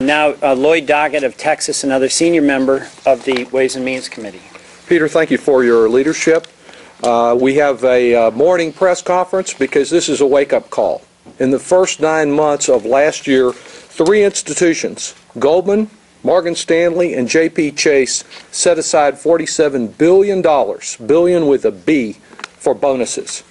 Now, Lloyd Doggett of Texas, another senior member of the Ways and Means Committee. Peter, thank you for your leadership. We have a morning press conference because this is a wake-up call. In the first 9 months of last year, 3 institutions, Goldman, Morgan Stanley, and J.P. Chase, set aside $47 billion, billion with a B, for bonuses.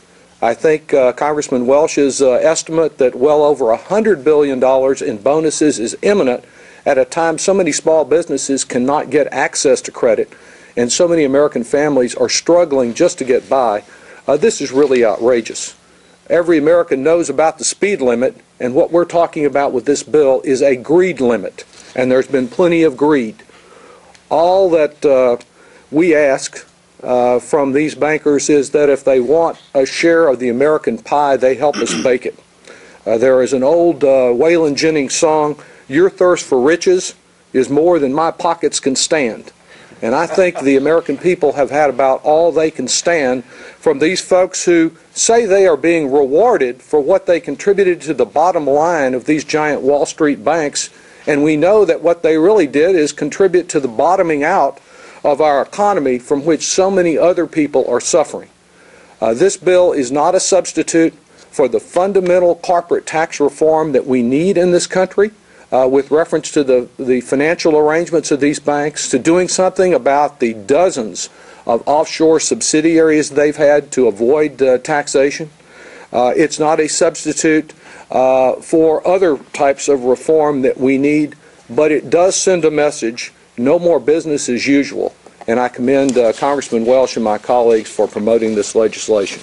I think Congressman Welch's estimate that well over $100 billion in bonuses is imminent at a time so many small businesses cannot get access to credit and so many American families are struggling just to get by. This is really outrageous. Every American knows about the speed limit, and what we're talking about with this bill is a greed limit, and there's been plenty of greed. All that we ask from these bankers is that if they want a share of the American pie, they help us bake it. There is an old Waylon Jennings song, "Your thirst for riches is more than my pockets can stand." And I think the American people have had about all they can stand from these folks who say they are being rewarded for what they contributed to the bottom line of these giant Wall Street banks. And we know that what they really did is contribute to the bottoming out of our economy from which so many other people are suffering. This bill is not a substitute for the fundamental corporate tax reform that we need in this country. With reference to the financial arrangements of these banks, to doing something about the dozens of offshore subsidiaries they've had to avoid taxation. It's not a substitute for other types of reform that we need, but it does send a message, no more business as usual. And I commend Congressman Welch and my colleagues for promoting this legislation.